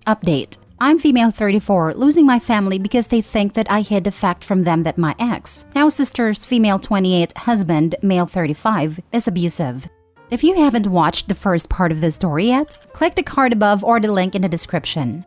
Update. I'm female 34, losing my family because they think that I hid the fact from them that my ex, now sister's female 28 husband, male 35, is abusive. If you haven't watched the first part of the story yet, click the card above or the link in the description.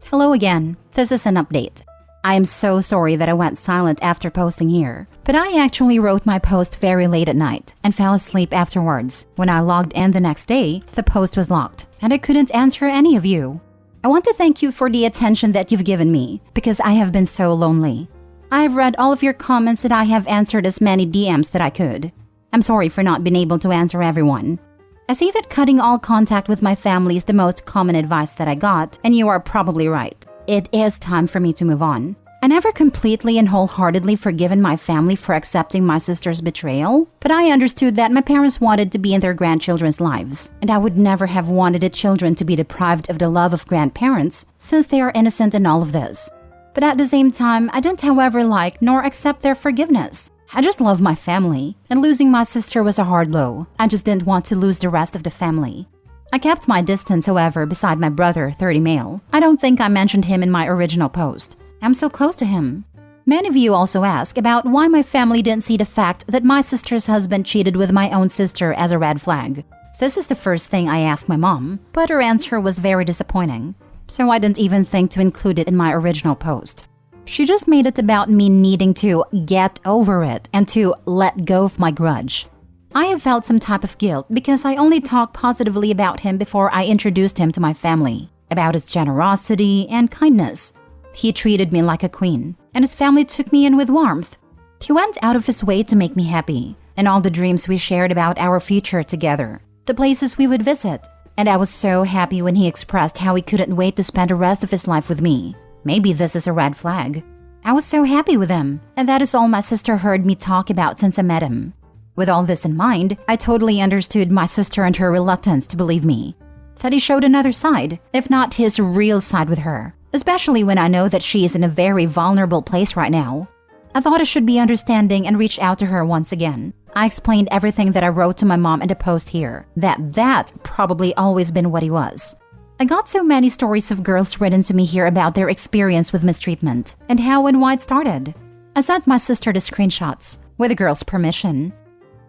Hello again, this is an update. I am so sorry that I went silent after posting here, but I actually wrote my post very late at night and fell asleep afterwards. When I logged in the next day, the post was locked and I couldn't answer any of you. I want to thank you for the attention that you've given me because I have been so lonely. I have read all of your comments and I have answered as many DMs that I could. I'm sorry for not being able to answer everyone. I see that cutting all contact with my family is the most common advice that I got, and you are probably right. It is time for me to move on. I never completely and wholeheartedly forgiven my family for accepting my sister's betrayal, but I understood that my parents wanted to be in their grandchildren's lives, and I would never have wanted the children to be deprived of the love of grandparents since they are innocent in all of this. But at the same time, I didn't however like nor accept their forgiveness. I just love my family, and losing my sister was a hard blow. I just didn't want to lose the rest of the family. I kept my distance, however, beside my brother, 30 male. I don't think I mentioned him in my original post. I'm still close to him. Many of you also ask about why my family didn't see the fact that my sister's husband cheated with my own sister as a red flag. This is the first thing I asked my mom, but her answer was very disappointing, so I didn't even think to include it in my original post. She just made it about me needing to get over it and to let go of my grudge. I have felt some type of guilt because I only talked positively about him before I introduced him to my family, about his generosity and kindness. He treated me like a queen, and his family took me in with warmth. He went out of his way to make me happy, and all the dreams we shared about our future together, the places we would visit. And I was so happy when he expressed how he couldn't wait to spend the rest of his life with me. Maybe this is a red flag. I was so happy with him, and that is all my sister heard me talk about since I met him. With all this in mind, I totally understood my sister and her reluctance to believe me. That he showed another side, if not his real side with her. Especially when I know that she is in a very vulnerable place right now. I thought I should be understanding and reach out to her once again. I explained everything that I wrote to my mom in the post here, that probably always been what he was. I got so many stories of girls written to me here about their experience with mistreatment and how and why it started. I sent my sister the screenshots, with the girl's permission.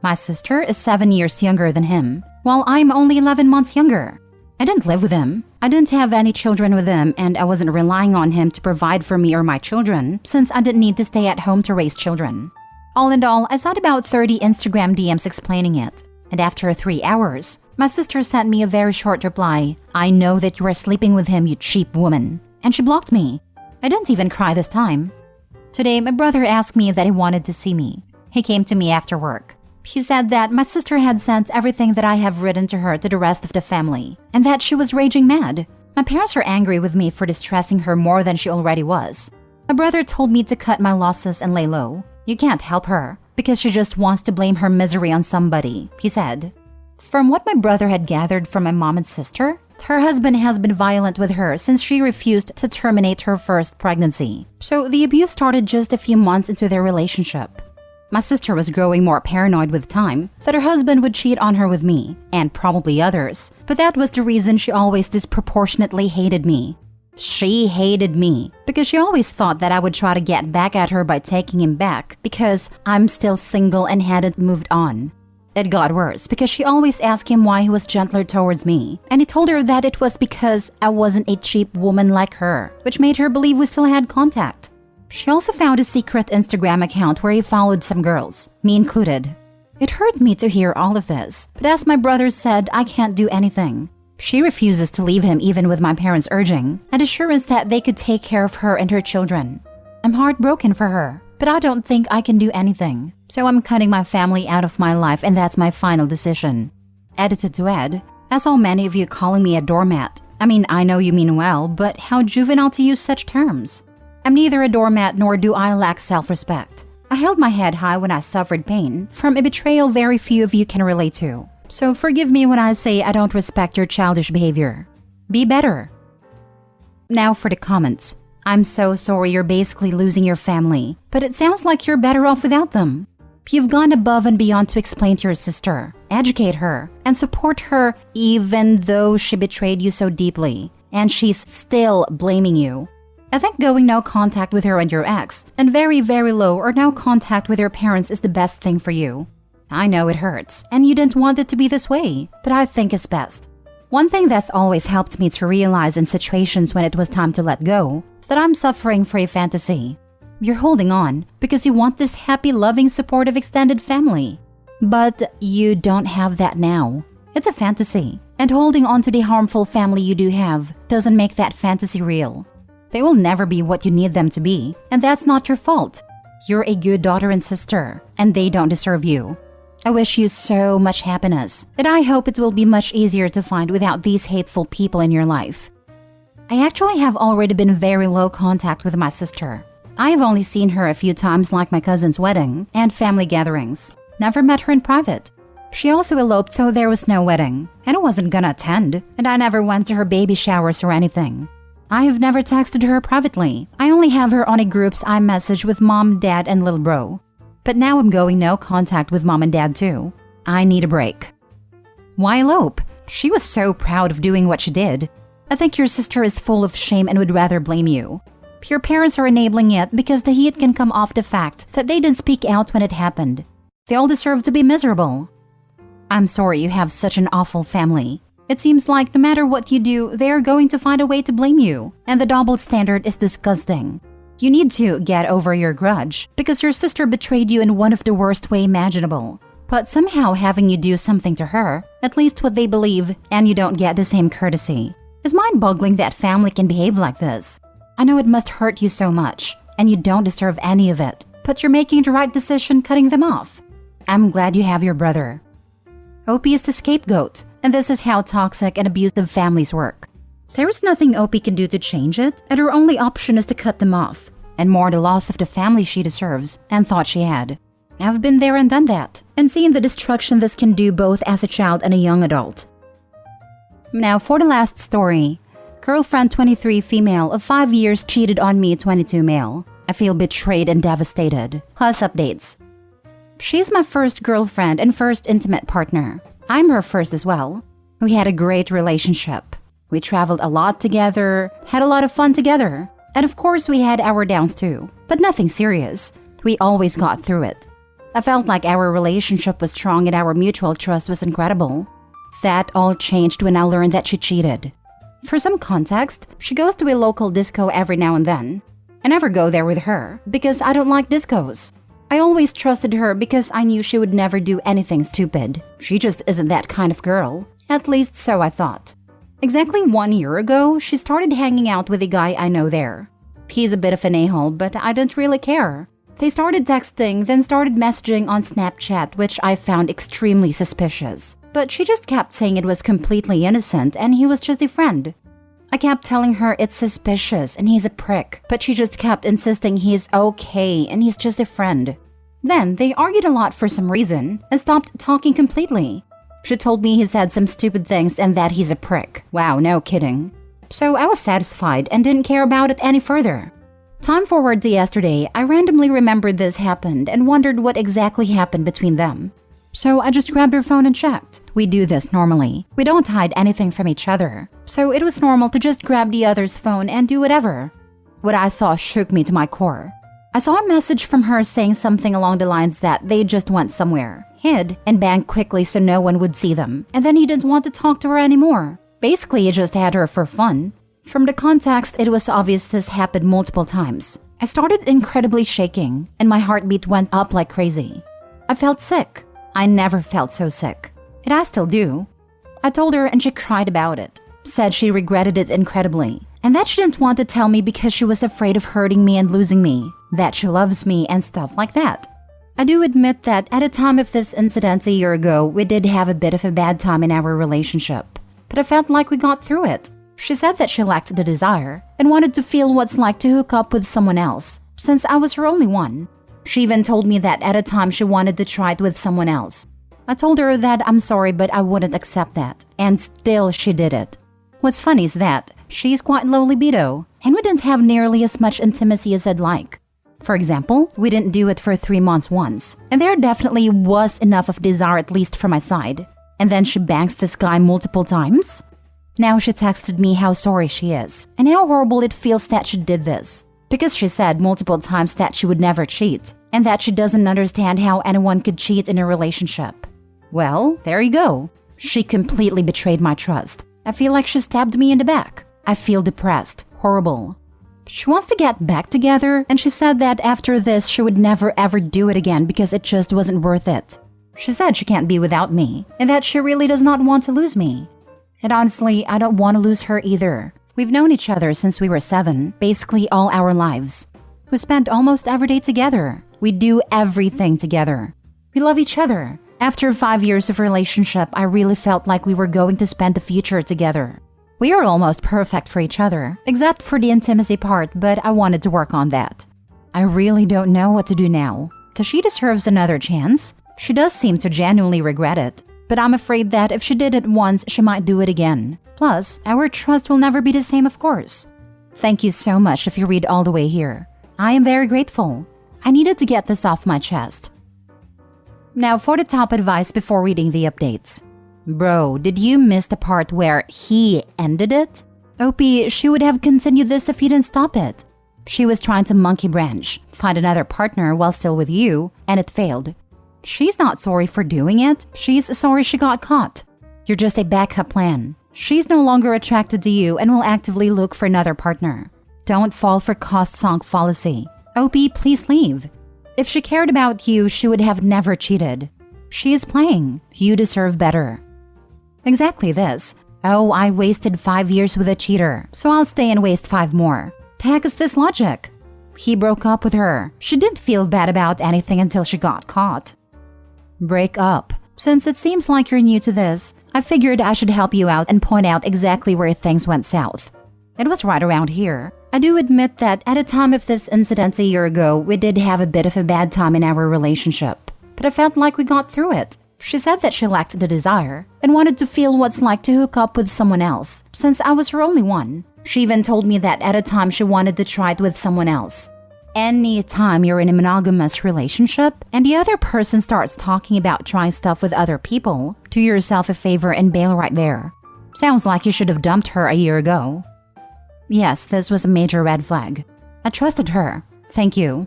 My sister is 7 years younger than him, while I'm only 11 months younger. I didn't live with him. I didn't have any children with him, and I wasn't relying on him to provide for me or my children since I didn't need to stay at home to raise children. All in all, I sent about 30 Instagram DMs explaining it, and after 3 hours, my sister sent me a very short reply. I know that you are sleeping with him, you cheap woman. And she blocked me. I didn't even cry this time. Today, my brother asked me that he wanted to see me. He came to me after work. He said that my sister had sent everything that I have written to her to the rest of the family, and that she was raging mad. My parents are angry with me for distressing her more than she already was. My brother told me to cut my losses and lay low. You can't help her, because she just wants to blame her misery on somebody, he said. From what my brother had gathered from my mom and sister, her husband has been violent with her since she refused to terminate her first pregnancy. So the abuse started just a few months into their relationship. My sister was growing more paranoid with time that her husband would cheat on her with me, and probably others, but that was the reason she always disproportionately hated me. She hated me because she always thought that I would try to get back at her by taking him back because I'm still single and hadn't moved on. It got worse because she always asked him why he was gentler towards me, and he told her that it was because I wasn't a cheap woman like her, which made her believe we still had contact. She also found a secret Instagram account where he followed some girls, me included. It hurt me to hear all of this, but as my brother said, I can't do anything. She refuses to leave him even with my parents' urging and assurance that they could take care of her and her children. I'm heartbroken for her, but I don't think I can do anything. So I'm cutting my family out of my life, and that's my final decision. Edited to Ed. I saw many of you calling me a doormat. I mean, I know you mean well, but how juvenile to use such terms. I'm neither a doormat nor do I lack self-respect. I held my head high when I suffered pain from a betrayal very few of you can relate to. So forgive me when I say I don't respect your childish behavior. Be better. Now for the comments. I'm so sorry you're basically losing your family, but it sounds like you're better off without them. You've gone above and beyond to explain to your sister, educate her, and support her even though she betrayed you so deeply. and she's still blaming you. I think going no contact with her and your ex, and very, very low or no contact with your parents is the best thing for you. I know it hurts, and you didn't want it to be this way, but I think it's best. One thing that's always helped me to realize in situations when it was time to let go, that I'm suffering for a fantasy. You're holding on because you want this happy, loving, supportive extended family. But you don't have that now. It's a fantasy, and holding on to the harmful family you do have doesn't make that fantasy real. They will never be what you need them to be, and that's not your fault. You're a good daughter and sister, and they don't deserve you. I wish you so much happiness, and I hope it will be much easier to find without these hateful people in your life. I actually have already been very low contact with my sister. I have only seen her a few times, like my cousin's wedding and family gatherings. Never met her in private. She also eloped, so there was no wedding, and I wasn't gonna attend, and I never went to her baby showers or anything. I have never texted her privately. I only have her on a group's iMessage with mom, dad, and little bro. But now I'm going no contact with mom and dad too. I need a break. Why elope? She was so proud of doing what she did. I think your sister is full of shame and would rather blame you. Your parents are enabling it because the heat can come off the fact that they didn't speak out when it happened. They all deserve to be miserable. I'm sorry you have such an awful family. It seems like no matter what you do, they are going to find a way to blame you, and the double standard is disgusting. You need to get over your grudge because your sister betrayed you in one of the worst way imaginable. But somehow having you do something to her, at least what they believe, and you don't get the same courtesy, is mind-boggling that family can behave like this. I know it must hurt you so much, and you don't deserve any of it, but you're making the right decision cutting them off. I'm glad you have your brother. Opie is the scapegoat, and this is how toxic and abusive families work. There is nothing Opie can do to change it, and her only option is to cut them off, and mourn the loss of the family she deserves and thought she had. I've been there and done that, and seen the destruction this can do both as a child and a young adult. Now for the last story. Girlfriend 23 female of 5 years cheated on me 22 male. I feel betrayed and devastated. Plus updates. She's my first girlfriend and first intimate partner. I'm her first as well. We had a great relationship. We traveled a lot together, had a lot of fun together. And of course we had our downs too, but nothing serious. We always got through it. I felt like our relationship was strong and our mutual trust was incredible. That all changed when I learned that she cheated. For some context, she goes to a local disco every now and then. I never go there with her because I don't like discos. I always trusted her because I knew she would never do anything stupid. She just isn't that kind of girl. At least so I thought. Exactly 1 year ago, she started hanging out with a guy I know there. He's a bit of an a-hole, but I didn't really care. They started texting, then started messaging on Snapchat, which I found extremely suspicious. But she just kept saying it was completely innocent and he was just a friend. I kept telling her it's suspicious and he's a prick, but she just kept insisting he's okay and he's just a friend. Then they argued a lot for some reason and stopped talking completely. She told me he said some stupid things and that he's a prick. Wow, no kidding. So I was satisfied and didn't care about it any further. Time forward to yesterday, I randomly remembered this happened and wondered what exactly happened between them. So I just grabbed her phone and checked. We do this normally. We don't hide anything from each other. So it was normal to just grab the other's phone and do whatever. What I saw shook me to my core. I saw a message from her saying something along the lines that they just went somewhere, hid, and banged quickly so no one would see them, and then he didn't want to talk to her anymore. Basically, he just had her for fun. From the context, it was obvious this happened multiple times. I started incredibly shaking, and my heartbeat went up like crazy. I felt sick. I never felt so sick. And I still do. I told her and she cried about it. Said she regretted it incredibly. And that she didn't want to tell me because she was afraid of hurting me and losing me. That she loves me and stuff like that. I do admit that at the time of this incident a year ago, we did have a bit of a bad time in our relationship. But I felt like we got through it. She said that she lacked the desire and wanted to feel what's like to hook up with someone else, since I was her only one. She even told me that at a time she wanted to try it with someone else. I told her that I'm sorry but I wouldn't accept that, and still she did it. What's funny is that she's quite low libido, and we didn't have nearly as much intimacy as I'd like. For example, we didn't do it for 3 months once, and there definitely was enough of desire at least for my side. And then she bangs this guy multiple times? Now she texted me how sorry she is and how horrible it feels that she did this. Because she said multiple times that she would never cheat and that she doesn't understand how anyone could cheat in a relationship. Well, there you go. She completely betrayed my trust. I feel like she stabbed me in the back. I feel depressed. Horrible. She wants to get back together, and she said that after this she would never ever do it again because it just wasn't worth it. She said she can't be without me and that she really does not want to lose me. And honestly, I don't want to lose her either. We've known each other since we were 7, basically all our lives. We spend almost every day together. We do everything together. We love each other. After 5 years of relationship, I really felt like we were going to spend the future together. We are almost perfect for each other, except for the intimacy part, but I wanted to work on that. I really don't know what to do now. Does she deserve another chance? She does seem to genuinely regret it, but I'm afraid that if she did it once, she might do it again. Plus, our trust will never be the same, of course. Thank you so much if you read all the way here. I am very grateful. I needed to get this off my chest. Now for the top advice before reading the updates. Bro, did you miss the part where he ended it? OP, she would have continued this if he didn't stop it. She was trying to monkey branch, find another partner while still with you, and it failed. She's not sorry for doing it. She's sorry she got caught. You're just a backup plan. She's no longer attracted to you and will actively look for another partner. Don't fall for cost-sunk fallacy. OP, please leave. If she cared about you, she would have never cheated. She is playing. You deserve better. Exactly this. Oh, I wasted 5 years with a cheater, so I'll stay and waste 5 more. The heck is this logic? He broke up with her. She didn't feel bad about anything until she got caught. Break up. Since it seems like you're new to this, I figured I should help you out and point out exactly where things went south. It was right around here. I do admit that at the time of this incident a year ago, we did have a bit of a bad time in our relationship. But I felt like we got through it. She said that she lacked the desire and wanted to feel what's like to hook up with someone else, since I was her only one. She even told me that at a time she wanted to try it with someone else. Any time you're in a monogamous relationship and the other person starts talking about trying stuff with other people, do yourself a favor and bail right there. Sounds like you should have dumped her a year ago. Yes, this was a major red flag. I trusted her. Thank you.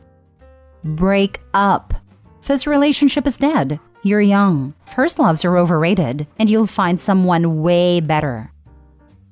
Break up. This relationship is dead. You're young. First loves are overrated, and you'll find someone way better.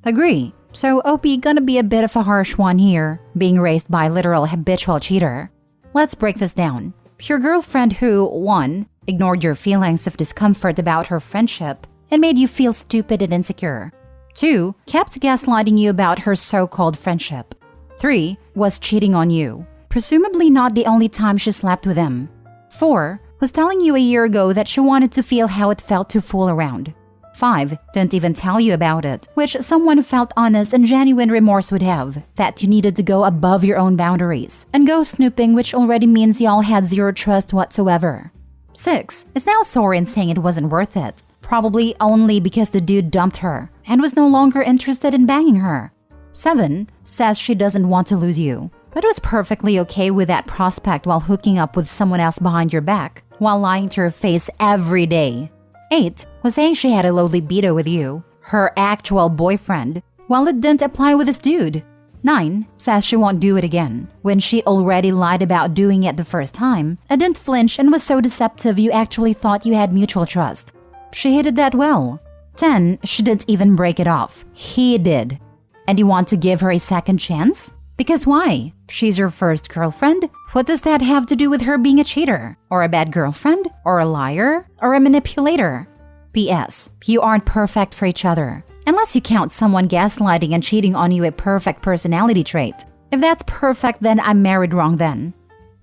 Agree. So OP gonna be a bit of a harsh one here, being raised by a literal habitual cheater. Let's break this down. Your girlfriend who, 1, ignored your feelings of discomfort about her friendship and made you feel stupid and insecure. 2, kept gaslighting you about her so-called friendship. 3, was cheating on you, presumably not the only time she slept with him. 4, was telling you a year ago that she wanted to feel how it felt to fool around. 5, didn't even tell you about it, which someone who felt honest and genuine remorse would have, that you needed to go above your own boundaries and go snooping, which already means y'all had zero trust whatsoever. 6, is now sorry and saying it wasn't worth it, probably only because the dude dumped her and was no longer interested in banging her. 7, says she doesn't want to lose you, but was perfectly okay with that prospect while hooking up with someone else behind your back, while lying to her face every day. 8, was saying she had a low libido with you, her actual boyfriend, while it didn't apply with this dude. 9, says she won't do it again, when she already lied about doing it the first time, and didn't flinch and was so deceptive you actually thought you had mutual trust. She hid it that well. 10, she didn't even break it off. He did. And you want to give her a second chance? Because why? She's your first girlfriend? What does that have to do with her being a cheater? Or a bad girlfriend? Or a liar? Or a manipulator? P.S. You aren't perfect for each other. Unless you count someone gaslighting and cheating on you a perfect personality trait. If that's perfect, then I'm married wrong then.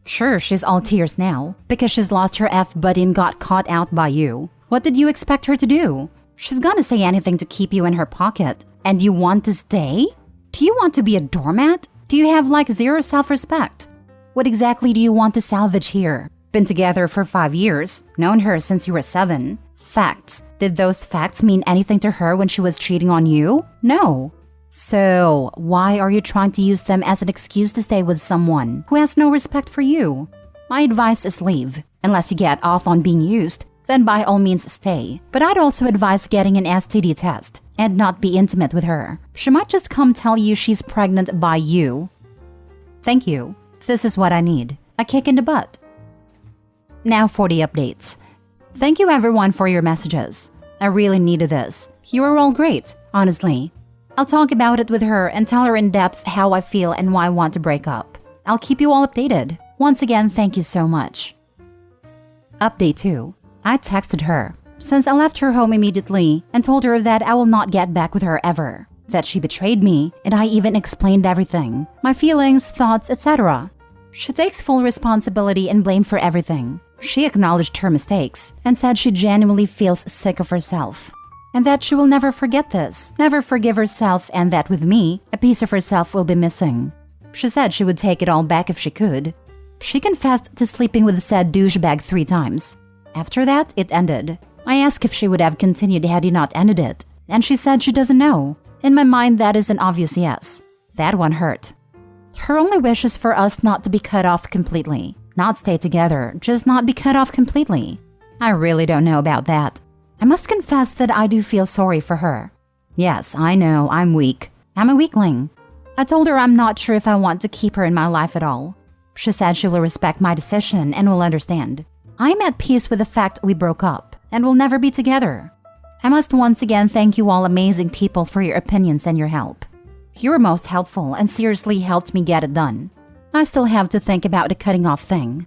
Sure, she's all tears now, because she's lost her F-buddy and got caught out by you. What did you expect her to do? She's gonna say anything to keep you in her pocket. And you want to stay? Do you want to be a doormat? Do you have like zero self-respect? What exactly do you want to salvage here? Been together for 5 years, known her since you were 7. Facts. Did those facts mean anything to her when she was cheating on you? No. So, why are you trying to use them as an excuse to stay with someone who has no respect for you? My advice is leave, unless you get off on being used. then by all means stay. But I'd also advise getting an STD test and not be intimate with her. She might just come tell you she's pregnant by you. Thank you. This is what I need. A kick in the butt. Now for the updates. Thank you everyone for your messages. I really needed this. You are all great, honestly. I'll talk about it with her and tell her in depth how I feel and why I want to break up. I'll keep you all updated. Once again, thank you so much. Update 2. I texted her, since I left her home immediately and told her that I will not get back with her ever, that she betrayed me, and I even explained everything, my feelings, thoughts, etc. She takes full responsibility and blame for everything. She acknowledged her mistakes and said she genuinely feels sick of herself, and that she will never forget this, never forgive herself, and that with me, a piece of herself will be missing. She said she would take it all back if she could. She confessed to sleeping with said douchebag 3 times. After that, it ended. I asked if she would have continued had he not ended it, and she said she doesn't know. In my mind, that is an obvious yes. That one hurt. Her only wish is for us not to be cut off completely. Not stay together, just not be cut off completely. I really don't know about that. I must confess that I do feel sorry for her. Yes, I know, I'm weak. I'm a weakling. I told her I'm not sure if I want to keep her in my life at all. She said she will respect my decision and will understand. I'm at peace with the fact we broke up and will never be together. I must once again thank you all amazing people for your opinions and your help. You were most helpful and seriously helped me get it done. I still have to think about the cutting off thing.